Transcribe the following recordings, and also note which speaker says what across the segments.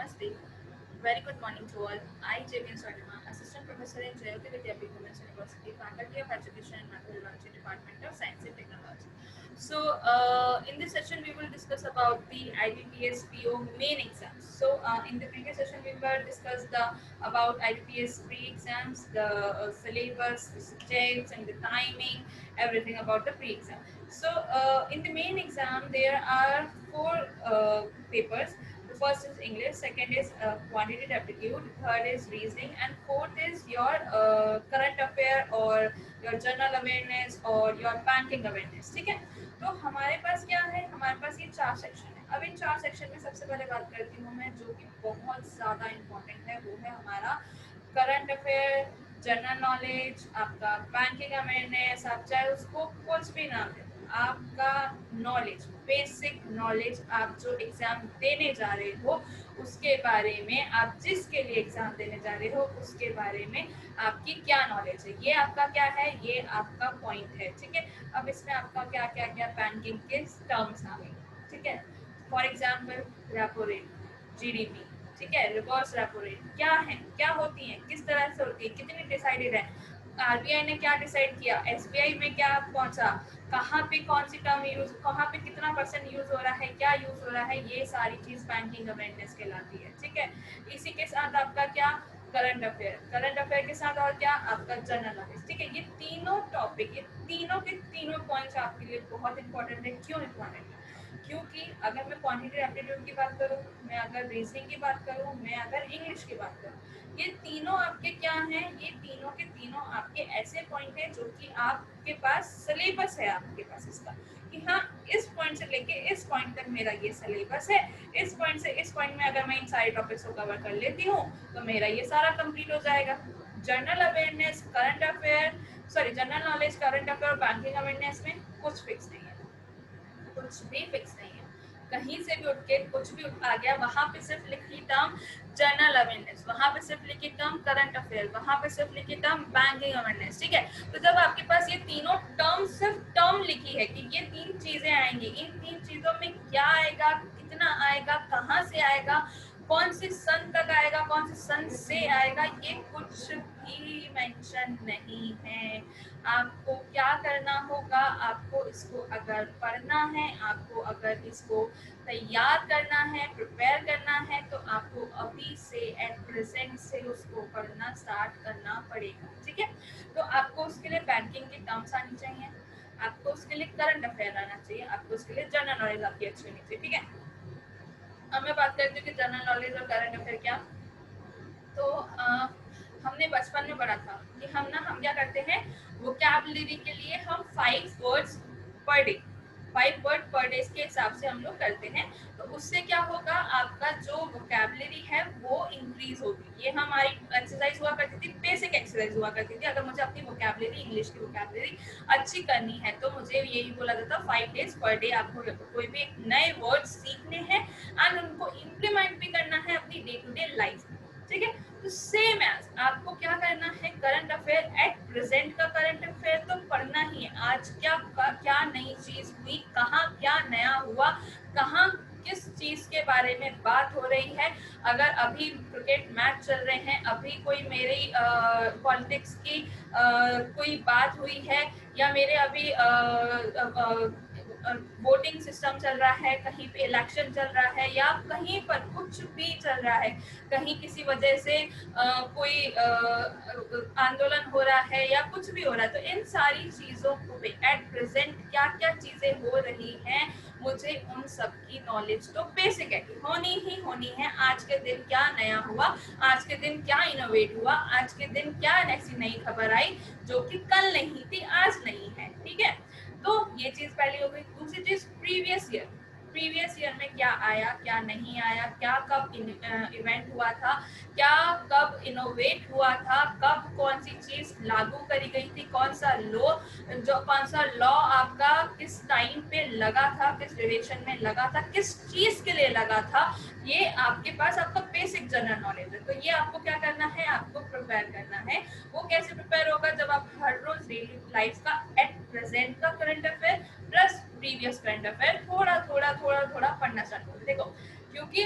Speaker 1: Namaste. Very good morning to all. I, J.B. Sardima, Assistant Professor in Jayoti Vidyapeeth Women's University, Faculty of Education and Methodology, Department of Science and Technology. In this session, we will discuss about the IBPS PO main exams. In the previous session, we were discussed about IBPS pre-exams, the syllabus, the subjects, and the timing, everything about the pre-exam. In the main exam, there are four papers. The first is English, second is quantitative aptitude, third is reasoning, and fourth is your current affair or your general awareness और your banking awareness. ठीक है, तो हमारे पास क्या है, हमारे पास ये चार सेक्शन है. अब इन चार सेक्शन में सबसे पहले बात करती हूँ मैं, जो कि बहुत ज़्यादा इम्पोर्टेंट है, वो है हमारा करंट अफेयर, जनरल नॉलेज, आपका बैंकिंग अवेयरनेस. आप चाहे उसको कुछ भी नाम दे, आपका नॉलेज, बेसिक नॉलेज, आप जो एग्जाम देने जा रहे हो उसके बारे में, आप जिसके लिए एग्जाम देने जा रहे हो उसके बारे में आपकी क्या नॉलेज है, ये आपका क्या है, ये आपका पॉइंट है. ठीक है, अब इसमें आपका क्या क्या क्या बैंकिंग के टर्म्स आ गए. ठीक है, for example repo rate, GDP. ठीक है, रिवर्स रेपो रेट क्या है, क्या होती है, किस तरह से होती है, कितनी डिसाइडेड है, आरबीआई ने क्या डिसाइड किया, एसबीआई में क्या पहुंचा, कहाँ पे कौन सी टर्म यूज, कहाँ पे कितना % यूज हो रहा है, क्या यूज हो रहा है, ये सारी चीज बैंकिंग अवेयरनेस कहलाती है. ठीक है, इसी के साथ आपका क्या, करंट अफेयर, करंट अफेयर के साथ और क्या, आपका जनरल नॉलेज. ठीक है, ये तीनों टॉपिक, ये तीनों के तीनों पॉइंट्स आपके लिए बहुत इंपॉर्टेंट है. क्यों इंपॉर्टेंट है, क्योंकि अगर मैं क्वांटिटेटिव एप्टीट्यूड की बात करूँ, मैं अगर रीजनिंग की बात करूँ, मैं अगर इंग्लिश की बात करूँ, ये तीनों आपके क्या हैं, ये तीनों के तीनों आपके ऐसे पॉइंट हैं जो कि आपके पास सिलेबस है, आपके पास इसका कि हाँ, इस पॉइंट से लेके इस पॉइंट तक मेरा ये सिलेबस है, इस पॉइंट से इस पॉइंट में अगर मैं इन सारे टॉपिक्स को कवर कर लेती हूँ तो मेरा ये सारा कंप्लीट हो जाएगा. General awareness, current affair, sorry general knowledge, current affair और बैंकिंग अवेयरनेस में कुछ फिक्स नहीं है, कुछ भी फिक्स नहीं है. कहीं से भी उठ के कुछ भी आ गया, वहां पे सिर्फ लिखी टर्म जनरल अवेयरनेस, वहां पे सिर्फ लिखी टर्म करंट अफेयर, वहां पे सिर्फ लिखी टर्म बैंकिंग अवेयरनेस. ठीक है, तो जब आपके पास ये तीनों टर्म, सिर्फ टर्म लिखी है कि ये तीन चीजें आएंगी, इन तीन चीजों में क्या आएगा, कितना आएगा, कहाँ से आएगा, कौन सी सन तक आएगा, कौन सी सन से आएगा, ये कुछ भी मेंशन नहीं है. आपको क्या करना होगा, आपको इसको अगर पढ़ना है, आपको अगर इसको तैयार करना है, प्रिपेयर करना है, तो आपको अभी से एट प्रेजेंट से उसको पढ़ना स्टार्ट करना पड़ेगा. ठीक है, तो आपको उसके लिए बैंकिंग की टर्म्स आनी चाहिए, आपको उसके लिए करंट अफेयर आना चाहिए, आपको उसके लिए जनरल नॉलेज आपकी अच्छी होनी चाहिए. ठीक है, अब मैं बात करती हूँ कि जनरल नॉलेज और करंट अफेयर क्या. तो हमने बचपन में पढ़ा था कि हम क्या करते हैं, वोकैबुलरी के लिए हम 5 words per day, 5 word per day के हिसाब से हम लोग करते हैं. तो उससे क्या होगा, आपका जो वोकैबुलरी है वो इंक्रीज होगी. ये हमारी एक्सरसाइज हुआ करती थी, बेसिक एक्सरसाइज हुआ करती थी. अगर मुझे अपनी वोकैबुलरी, इंग्लिश की वोकैबुलरी अच्छी करनी है तो मुझे यही बोला जाता है 5 डेज पर डे आपको कोई भी नए वर्ड सीखने हैं एंड उनको इम्प्लीमेंट भी करना है अपनी डे टू डे लाइफ में. ठीक है, तो सेम एज आपको क्या करना है, करंट अफेयर, एट प्रेजेंट का करंट अफेयर तो पढ़ना ही है. आज क्या नई चीज हुई, कहाँ क्या नया हुआ, कहाँ किस चीज के बारे में बात हो रही है. अगर अभी क्रिकेट मैच चल रहे हैं, अभी कोई मेरी पॉलिटिक्स की कोई बात हुई है, या मेरे अभी वोटिंग सिस्टम चल रहा है, कहीं पे इलेक्शन चल रहा है, या कहीं पर कुछ भी चल रहा है, कहीं किसी वजह से कोई आंदोलन हो रहा है या कुछ भी हो रहा है, तो इन सारी चीज़ों को भी एट प्रेजेंट क्या क्या चीज़ें हो रही हैं, मुझे उन सब की नॉलेज तो बेसिक है कि होनी ही होनी है. आज के दिन क्या नया हुआ, आज के दिन क्या इनोवेट हुआ, आज के दिन क्या ऐसी नई खबर आई जो कि कल नहीं थी, आज नहीं है. ठीक है, तो ये चीज पहली हो गई. दूसरी चीज प्रीवियस ईयर, प्रीवियस ईयर में क्या आया, क्या नहीं आया, क्या कब इवेंट हुआ था, क्या कब इनोवेट हुआ था, कब कौन सी चीज लागू करी गई थी, कौन सा लॉ आपका किस टाइम पे लगा था, किस ड्यूरेशन में लगा था, किस चीज के लिए लगा था, ये आपके पास आपका बेसिक जनरल नॉलेज है. तो ये आपको क्या करना है, आपको प्रिपेयर करना है. वो कैसे प्रिपेयर होगा, जब आप हर रोज डेली लाइफ का एट प्रेजेंट का current affair plus previous current affair थोड़ा थोड़ा पढ़ना स्टार्ट करो. देखो, क्योंकि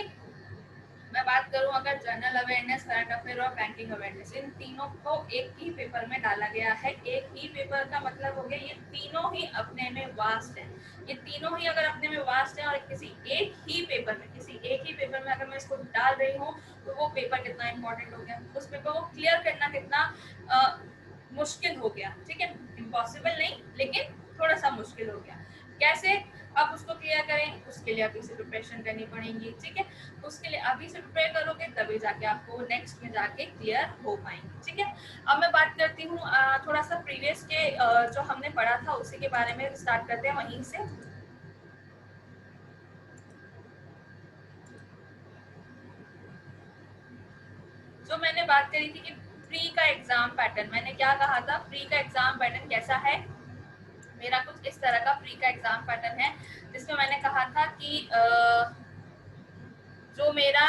Speaker 1: मैं बात करूं अगर जनरल अवेयरनेस, करंट अफेयर और बैंकिंग अवेयरनेस, इन तीनों को एक ही पेपर में डाला गया है। एक ही पेपर का मतलब हो गया ये तीनों ही अपने में वास्ट है। ये तीनों ही अगर अपने में वास्ट है और किसी एक ही पेपर में अगर मैं इसको डाल रही हूँ तो वो पेपर कितना इंपॉर्टेंट हो गया, उस पेपर को क्लियर करना कितना मुश्किल हो गया। ठीक है, इम्पॉसिबल नहीं लेकिन थोड़ा सा मुश्किल हो गया। कैसे अब उसको क्लियर करें, उसके लिए अभी से प्रिपरेशन करनी पड़ेगी। ठीक है, उसके लिए अभी से प्रिपेयर करोगे तभी जाके आपको नेक्स्ट में जाके क्लियर हो पाएंगे। ठीक है, अब मैं बात करती हूँ थोड़ा सा प्रीवियस के जो हमने पढ़ा था उसी के बारे में स्टार्ट करते हैं वहीं से। जो मैंने बात करी थी कि प्री का एग्जाम पैटर्न, मैंने क्या कहा था, प्री का एग्जाम पैटर्न कैसा है, मेरा कुछ इस तरह का प्री का एग्जाम पैटर्न है, जिसमें मैंने कहा था कि जो मेरा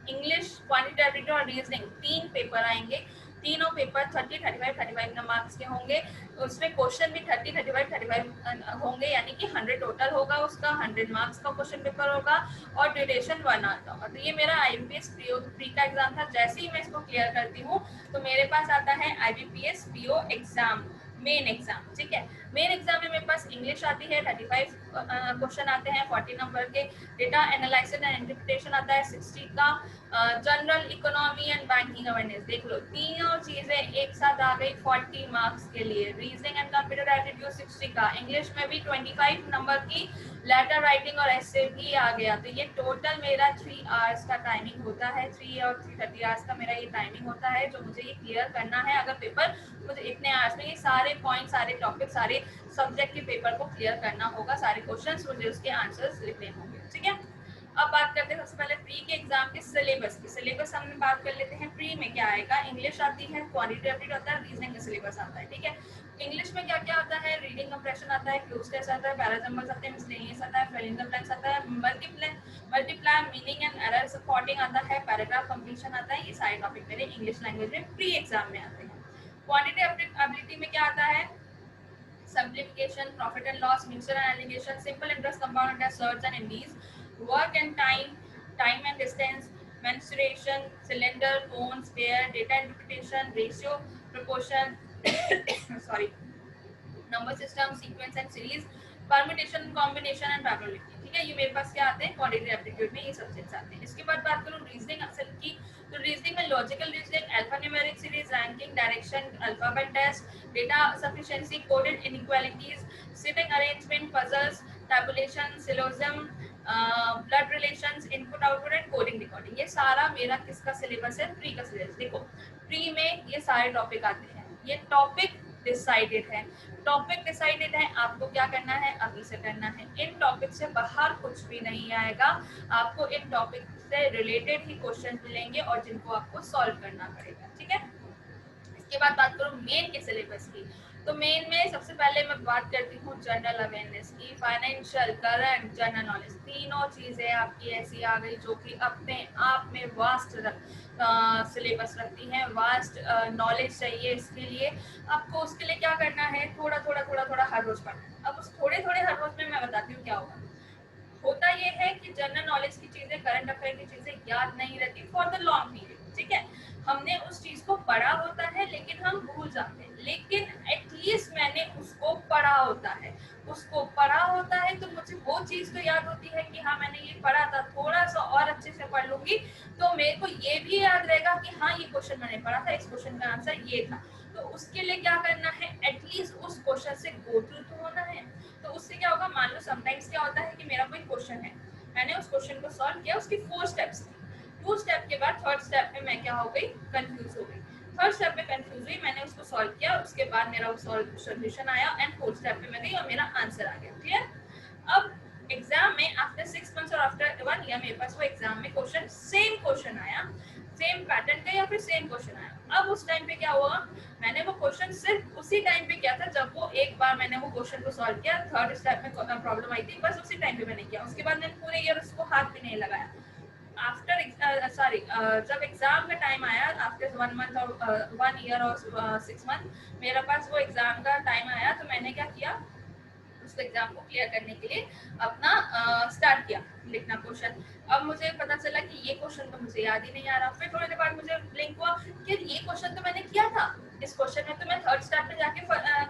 Speaker 1: इंग्लिश, क्वांटिटेटिव और रीजनिंग 3 पेपर आएंगे। तीनों पेपर 30, 35 मार्क्स के होंगे। उसमें क्वेश्चन भी 30, 35 होंगे, यानी कि 100 टोटल होगा उसका, 100 मार्क्स का क्वेश्चन पेपर होगा और ड्यूरेशन 1 आवर का होगा। तो ये मेरा IBPS प्री का एग्जाम था। जैसे ही मैं इसको क्लियर करती हूँ तो मेरे पास आता है IBPS PO exam, main exam. ठीक है, मेन एग्जाम में मेरे पास इंग्लिश आती है, 35 क्वेश्चन आते हैं 40 नंबर के। डेटा एनालिसिस एंड इंटरप्रिटेशन आता है 60 का। General economy and banking awareness, देख लो तीनों चीजें एक साथ आ गई 40 मार्क्स के लिए। रीजनिंग एंड कंप्यूटर एप्टीट्यूड 60 का। इंग्लिश में भी 25 नंबर की लेटर राइटिंग और ऐसे भी आ गया। तो ये टोटल मेरा 3 आवर्स का टाइमिंग होता है, 3 और 3:30 आवर्स का मेरा ये टाइमिंग होता है, जो मुझे ये क्लियर करना है। अगर पेपर मुझे इतने आवर्स में ये सारे पॉइंट, सारे टॉपिक, सारे सब्जेक्ट के पेपर को क्लियर करना होगा, सारे क्वेश्चंस मुझे उसके आंसर्स लिखने होंगे। ठीक है, अब बात करते हैं सबसे पहले प्री के एग्जाम के सिलेबस की। सिलेबस हम बात कर लेते हैं। प्री में क्या आएगा, इंग्लिश आती है, क्वांटिटेटिव एप्टीट्यूड आता है, रीजनिंग का सिलेबस आता है। ठीक है, इंग्लिश में क्या क्या आता है, रीडिंग कंप्रेशन आता है, क्लोज टेस्ट आता है, पैराग्राम्स आते हैं, मिसलेनियस आता है, फिल इन द ब्लैंक्स आता है, multiply meaning and error supporting आता है, पैराग्राफ कंप्लीशन आता है। ये सारे टॉपिक मेरे इंग्लिश लैंग्वेज में प्री एग्जाम में आते हैं। क्वांटिटेटिव एबिलिटी में क्या आता है, simplification, profit and loss, mutual and allegation, simple interest, compound interest, surds and indies, work and time, time and distance, mensuration, cylinder, cone, sphere, data interpretation, ratio, proportion, sorry, number system, sequence and series, permutation, combination and probability. ठीक है, ये मेरे पास क्या आते हैं, quantitative aptitude में ये subjects आते हैं। इसके बाद बात करूं रीजनिंग असल की, तो रीजनिंग में logical reasoning, alphanumeric series, ranking, direction, alphabet test, data sufficiency, coded inequalities, sitting arrangement, puzzles, tabulation, syllogism, blood relations, input output and coding recording. ये सारा मेरा किसका सिलेबस है, प्री का सिलेबस। देखो प्री में ये सारे टॉपिक आते हैं, ये टॉपिक डिसाइडेड है, टॉपिक डिसाइडेड है, आपको क्या करना है, अभी से करना है। इन टॉपिक से बाहर कुछ भी नहीं आएगा, आपको इन टॉपिक से रिलेटेड ही क्वेश्चन मिलेंगे और जिनको आपको सॉल्व करना पड़ेगा। ठीक है, इसके बाद बात करूं मेन के सिलेबस की, तो मेन में सबसे पहले मैं बात करती हूँ जनरल अवेयरनेस की। फाइनेंशियल, करंट, जनरल नॉलेज, तीनों चीजें आपकी ऐसी आ गई जो कि अपने आप में वास्ट सिलेबस रखती हैं, वास्ट नॉलेज चाहिए। इसके लिए आपको उसके लिए क्या करना है, थोड़ा थोड़ा थोड़ा थोड़ा हर रोज पढ़ना है। अब उस थोड़े थोड़े हर रोज में मैं बताती हूँ क्या होगा। होता ये है कि जनरल नॉलेज की चीजें, करंट अफेयर की चीजें याद नहीं रहती फॉर द लॉन्ग पीरियड। ठीक है, हमने उस चीज को पढ़ा होता है लेकिन हम भूल जाते हैं, लेकिन एटलीस्ट मैंने उसको पढ़ा होता है, उसको पढ़ा होता है तो मुझे वो चीज तो याद होती है कि हाँ मैंने ये पढ़ा था। थोड़ा सा और अच्छे से पढ़ लूंगी तो मेरे को ये भी याद रहेगा कि हाँ ये क्वेश्चन मैंने पढ़ा था, इस क्वेश्चन का आंसर ये था। तो उसके लिए क्या करना है, एटलीस्ट उस क्वेश्चन से गो थ्रू तो होना है। तो उससे क्या होगा, मान लो समटाइम्स क्या होता है कि मेरा कोई क्वेश्चन है, मैंने उस क्वेश्चन को सॉल्व किया, उसकी 4 स्टेप्स थी। 2 स्टेप के बाद 3rd स्टेप में मैं क्या हो गई, कंफ्यूज हो गई। 3rd स्टेप में कंफ्यूज हुई, मैंने उसको सॉल्व किया, उसके बाद मेरा वो सॉल्यूशन आया एंड 4th स्टेप पे मैं गई और मेरा आंसर आ गया। क्लियर। अब एग्जाम में आफ्टर 6 मंथ्स और आफ्टर 1 ईयर मेरे पास वो एग्जाम में क्वेश्चन, सेम क्वेश्चन आया, सेम पैटर्न का या फिर सेम क्वेश्चन आया। अब उस टाइम पे क्या हुआ, मैंने वो क्वेश्चन सिर्फ उसी टाइम पे किया था जब वो एक बार मैंने वो क्वेश्चन को सॉल्व किया। 3rd स्टेप में प्रॉब्लम आई थी, बस उसी टाइम पे मैंने किया, उसके बाद मैंने पूरे ईयर उसको हाथ भी नहीं लगाया। आफ्टर जब एग्जाम का टाइम आया, आफ्टर 1 मंथ और 1 ईयर और 6 मंथ मेरे पास वो एग्जाम का टाइम आया, तो मैंने क्या किया, उसको एग्जाम को क्लियर करने के लिए अपना स्टार्ट किया लिखना क्वेश्चन। अब मुझे पता चला कि ये क्वेश्चन तो मुझे याद ही नहीं आ रहा। फिर थोड़ी देर बाद मुझे ब्लिंक हुआ कि ये क्वेश्चन तो मैंने किया था, इस क्वेश्चन में तो मैं थर्ड स्टेप में जाके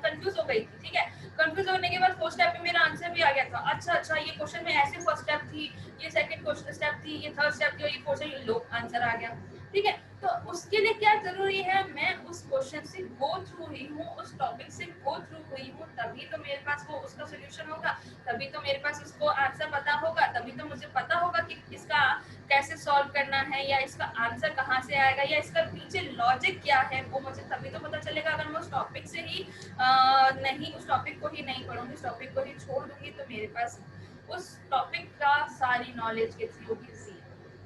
Speaker 1: कंफ्यूज हो गई थी। ठीक है, कंफ्यूज होने के बाद फोर्थ स्टेप में मेरा आंसर भी आ गया था। अच्छा ये क्वेश्चन में ऐसे फर्स्ट स्टेप थी, ये सेकंड क्वेश्चन स्टेप थी, ये थर्ड स्टेप थी और ये क्वेश्चन लो आंसर आ गया। ठीक है, तो उसके लिए क्या जरूरी है, मैं उस क्वेश्चन से गो थ्रू हुई हूँ, उस टॉपिक से गो थ्रू हुई हूँ, तभी तो मेरे पास वो उसका सोल्यूशन होगा, तभी तो मेरे पास उसको आंसर पता होगा, तभी तो मुझे पता होगा कि इसका कैसे सॉल्व करना है या इसका आंसर कहाँ से आएगा या इसका पीछे लॉजिक क्या है, वो मुझे तभी तो पता चलेगा। अगर मैं उस टॉपिक से ही नहीं, उस टॉपिक को ही नहीं पढ़ूंगी, उस टॉपिक को ही छोड़ दूंगी, तो मेरे पास उस टॉपिक का सारी नॉलेज कितनी होगी, जीरो।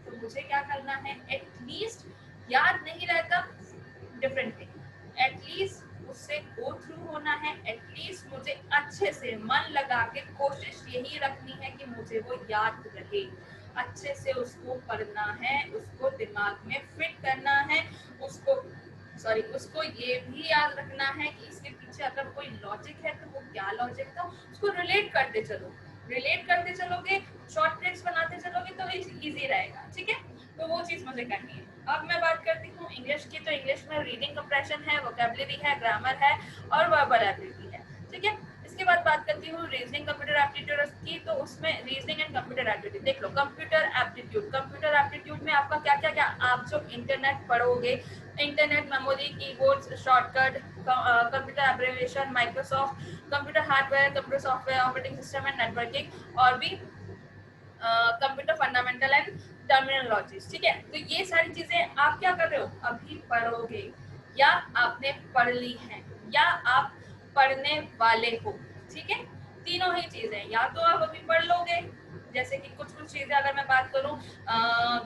Speaker 1: तो मुझे क्या करना है, एटलीस्ट याद नहीं रहता डिफरेंट थिंग, एटलीस्ट उससे गो थ्रू होना है, एटलीस्ट मुझे अच्छे से मन लगा के कोशिश यही रखनी है कि मुझे वो याद रहे, अच्छे से उसको पढ़ना है, उसको दिमाग में फिट करना है, उसको ये भी याद रखना है कि इसके पीछे अगर कोई लॉजिक है तो वो क्या लॉजिक था, उसको रिलेट करते चलोगे, शॉर्ट ट्रिक्स बनाते चलोगे तो इजी रहेगा। ठीक है, तो वो चीज मुझे करनी है। अब मैं बात करती हूँ इंग्लिश की, तो इंग्लिश में रीडिंग कंप्रेशन है, वोकैबुलरी है, ग्रामर है और वर्बल एबिलिटी है। ठीक है, इसके बाद बात करती हूँ रीजनिंग कंप्यूटर एप्टीट्यूड की, तो उसमें रीजनिंग एंड कंप्यूटर एप्टीट्यूड देख लो। कंप्यूटर एप्टीट्यूड में आपका क्या आप जो इंटरनेट पढ़ोगे, internet, memory, keyboard, shortcut, computer abbreviation, Microsoft computer hardware, computer software, operating system and networking, और भी कंप्यूटर फंडामेंटल एंड टर्मिनोलॉजीज। ठीक है, तो ये सारी चीजें आप क्या कर रहे हो, अभी पढ़ोगे या आपने पढ़ ली है या आप पढ़ने वाले हो। ठीक है, तीनों ही चीजें, या तो आप अभी पढ़ लोगे, जैसे कि कुछ चीजें अगर मैं बात करूं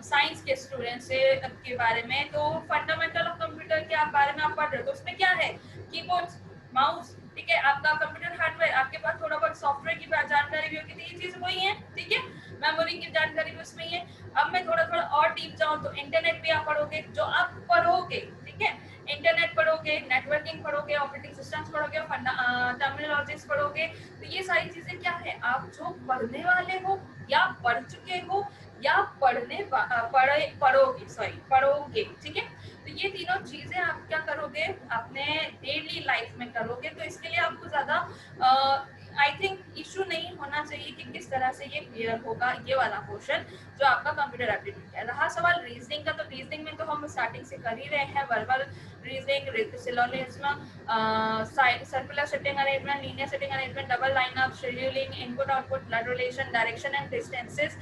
Speaker 1: साइंस के स्टूडेंट से के बारे में, तो फंडामेंटल ऑफ कंप्यूटर के बारे में आप पढ़ रहे हो, तो उसमें क्या है, कीबोर्ड, माउस। ठीक है, आपका कंप्यूटर हार्डवेयर, आपके पास थोड़ा बहुत सॉफ्टवेयर की जानकारी भी होगी, तो ये चीज वही है। ठीक है, मेमोरी की जानकारी भी उसमें ही है। अब मैं थोड़ा और डीप जाऊं तो इंटरनेट भी आप पढ़ोगे, जो आप पढ़ोगे। ठीक है, इंटरनेट पढ़ोगे, नेटवर्किंग पढ़ोगे, ऑपरेटिंग सिस्टम्स पढ़ोगे, टर्मिनोलॉजीज पढ़ोगे। तो ये सारी चीजें क्या है, आप जो पढ़ने वाले हो या पढ़ चुके हो या पढ़ोगे। ठीक है, तो ये तीनों चीजें आप क्या करोगे, अपने डेली लाइफ में करोगे, तो इसके लिए आपको ज्यादा आई थिंक इशू नहीं होना चाहिए कि किस तरह से ये क्लियर होगा, ये वाला क्वेश्चन जो आपका कंप्यूटर एप्टीट्यूड है। रहा सवाल रीजनिंग का, तो रीजनिंग में तो हम स्टार्टिंग से कर ही रहे हैं, verbal reasoning, syllogism, circular setting arrangement, linear setting arrangement, double lineup, scheduling, input output, blood relation, direction and distances,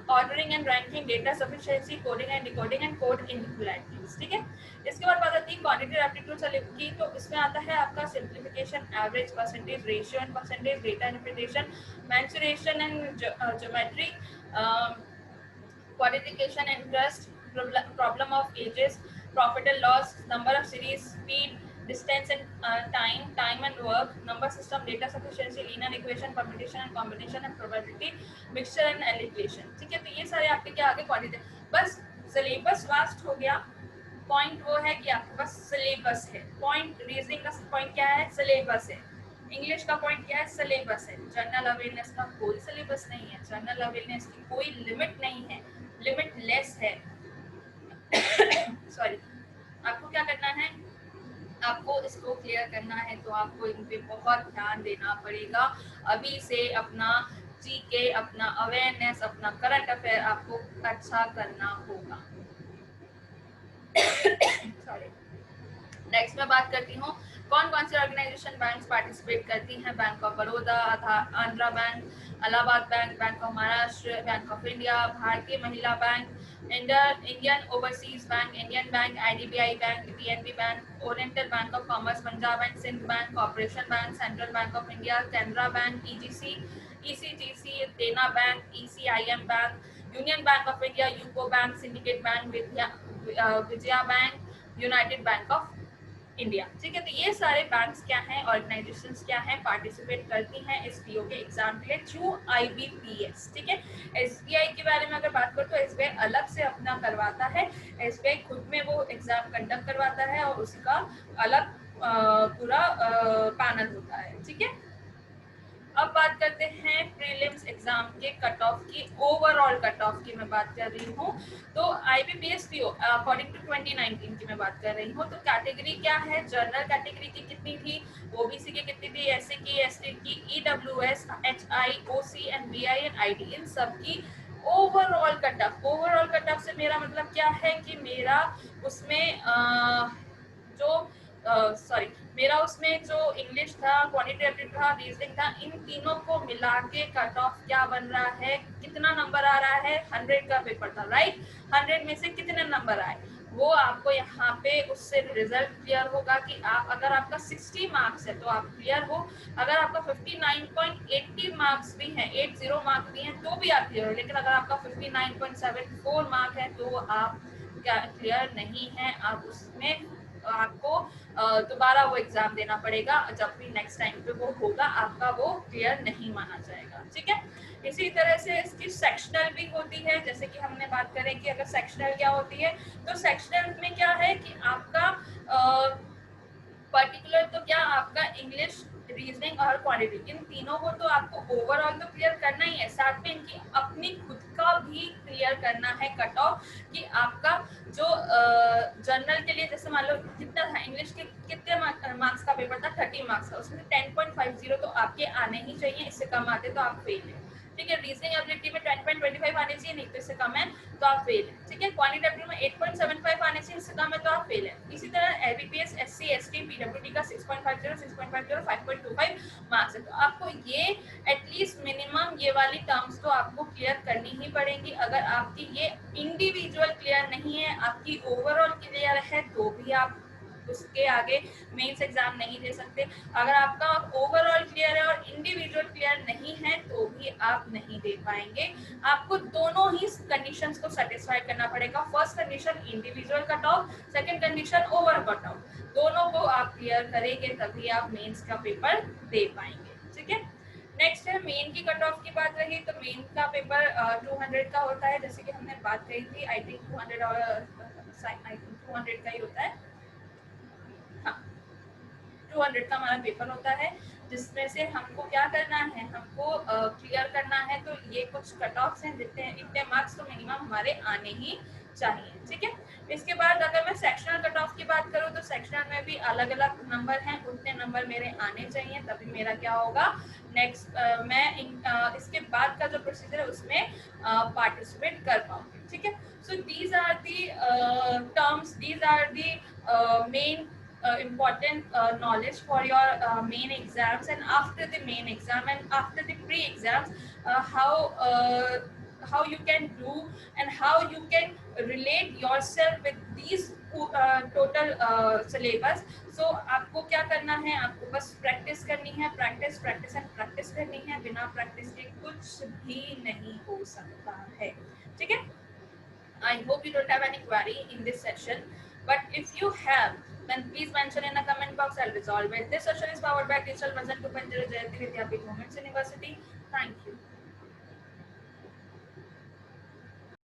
Speaker 1: ordering and ranking, data sufficiency, coding and decoding and code inequalities. ठीक है, इसके बाद बात आती है क्वांटिटेटिव एप्टीट्यूड की, तो इसमें आता है आपका simplification, average, percentage, ratio and percentage, data interpretation, mensuration and geometry, quantification, interest, problem of ages, profit and loss, number of series, speed, distance and time and work, number system, data sufficiency, linear equation, permutation and combination and probability, mixture and allocation। ठीक है, तो ये सारे आपके क्या आगे quantitative, बस syllabus vast हो गया। पॉइंट वो है कि आपके पास सिलेबस है, पॉइंट रीजनिंग का पॉइंट क्या है, सिलेबस है। इंग्लिश का पॉइंट क्या है, सिलेबस है। जनरल अवेयरनेस का कोई सिलेबस नहीं है, जनरल अवेयरनेस की कोई लिमिट नहीं है, लिमिटलेस है। सॉरी, आपको क्या करना है, आपको इसको क्लियर करना है, तो आपको इन पे बहुत ध्यान देना पड़ेगा। अभी से अपना जीके, अपना अवेयरनेस, अपना करंट अफेयर आपको अच्छा करना होगा। सॉरी, नेक्स्ट मैं बात करती हूँ कौन कौन सी ऑर्गेनाइजेशन बैंक्स पार्टिसिपेट करती हैं। Bank of Baroda, Andhra Bank, Allahabad Bank, Bank of Maharashtra, Bank of India, Bharatiya Mahila Bank, Indian Overseas Bank, Indian Bank, IDBI Bank, PNB Bank, Oriental Bank of Commerce, Punjab Bank, Sind Bank, Corporation Bank, Central Bank of India, Canara Bank, EGC, ECGC, Dena Bank, EXIM Bank, Union Bank of India, UCO Bank, Syndicate Bank, Vijaya Bank, United Bank of India. ठीक है, तो ये सारे banks क्या हैं, organisations क्या हैं, participate करती हैं इस पीओ के एग्जाम के लिए थ्रू आईबीपीएस। ठीक है, एसबीआई के बारे में अगर बात करो तो एसबीआई अलग से अपना करवाता है, एसबीआई खुद में वो एग्जाम कंडक्ट करवाता है और उसका अलग पूरा पैनल होता है। ठीक है, अब बात करते हैं प्रीलिम्स एग्जाम के कट ऑफ की, ओवरऑल कट ऑफ की मैं बात कर रही हूँ। तो IBPS PO अकॉर्डिंग टू 2019 की मैं बात कर रही हूँ। तो कैटेगरी क्या है, जनरल कैटेगरी की कितनी थी, OBC की कितनी थी, SC की, ST की, EWS, HI, OC and BI and ID, इन सब की overall cut off. Overall cut off से मेरा मतलब क्या है कि मेरा उसमें जो सॉरी मेरा उसमें जो इंग्लिश था, क्वांटिटेटिव था, रीजनिंग था, इन तीनों को मिला के कट ऑफ क्या बन रहा है, कितना नंबर आ रहा है, 100 का पेपर था राइट, 100 में से कितने नंबर आए वो आपको यहाँ पे उससे रिजल्ट क्लियर होगा कि आप, अगर आपका 60 मार्क्स है तो आप क्लियर हो, अगर आपका 59.80 मार्क्स भी हैं, 80 मार्क्स भी हैं तो भी आप क्लियर हो, लेकिन अगर आपका 59.74 मार्क है तो आप क्लियर नहीं है, आप उसमें आपको दोबारा वो एग्जाम देना पड़ेगा, जब भी नेक्स्ट टाइम पे वो होगा आपका वो क्लियर नहीं माना जाएगा, ठीक है। इसी तरह से इसकी सेक्शनल भी होती है, जैसे कि हमने बात करें कि अगर सेक्शनल क्या होती है, तो सेक्शनल में क्या है कि आपका पर्टिकुलर तो क्या आपका इंग्लिश, रीजनिंग और क्वांटिटी, इन तीनों को तो आपको ओवरऑल तो क्लियर करना ही है, साथ में इनकी अपनी खुद का भी क्लियर करना है कट ऑफ, कि आपका जो जर्नल के लिए जैसे मान लो कितना था, इंग्लिश के कितने मार्क्स का पेपर था, 30 मार्क्स का, उसमें 10.50 तो आपके आने ही चाहिए, इससे कम आते तो आप फेल है, ठीक है। रीजनिंग एबिलिटी में 10.25 आने चाहिए, नहीं तो इससे कम है तो आप फेल है, ठीक है। क्वांटिटेटिव में 8.75 आने चाहिए, इससे कम है तो आप फेल है। इसी तरह IBPS, SC, ST, PWD का 6.50, 6.50, 5.25 मार्क्स है, तो आपको ये एटलीस्ट मिनिमम ये वाली टर्म्स तो आपको क्लियर करनी ही पड़ेगी। अगर आपकी ये इंडिविजुअल क्लियर नहीं है, आपकी ओवरऑल क्लियर है, तो भी आप उसके आगे मेंस एग्जाम नहीं दे सकते। अगर आपका ओवरऑल क्लियर है और इंडिविजुअल क्लियर नहीं है तो भी आप नहीं दे पाएंगे, आपको दोनों ही कंडीशंस को सेटिस्फाई करना पड़ेगा। First condition individual cut off, second condition overall cut off, दोनों को आप क्लियर करेंगे तभी आप मेंस का पेपर दे पाएंगे, ठीक है। नेक्स्ट है मेन की कट ऑफ की बात रही, तो मेन का पेपर 200 का होता है, जैसे कि हमने बात कही थी, आई थिंक 200 और आई थिंक 200 का ही होता है, 200 का हमारा पेपर होता है, जिसमें से हमको क्या करना है, हमको क्लियर करना है। तो ये कुछ कट ऑफ्स हैं, जितने इतने मार्क्स तो मिनिमम हमारे आने ही चाहिए, ठीक है। इसके बाद अगर मैं सेक्शनल कट ऑफ की बात करूँ तो सेक्शनल में भी अलग अलग नंबर हैं, उतने नंबर मेरे आने चाहिए तभी मेरा क्या होगा नेक्स्ट, मैं इसके बाद का जो प्रोसीजर है उसमें पार्टिसिपेट कर पाऊंगी, ठीक है। So these are the terms, these are the main important knowledge for your main exams, and after the main exam and after the pre-exams, how you can do and how you can relate yourself with these total syllabus. So आपको क्या करना है, आपको बस practice करनी है, practice practice and practice करनी है, बिना प्रैक्टिस के कुछ भी नहीं हो सकता है, ठीक है। I hope you don't have any query in this session, but if you have, then please mention in the comment box. I'll resolve it. This session is powered by Digital Version 2.0 Jayati Vidyapeeth Women's University. Thank you.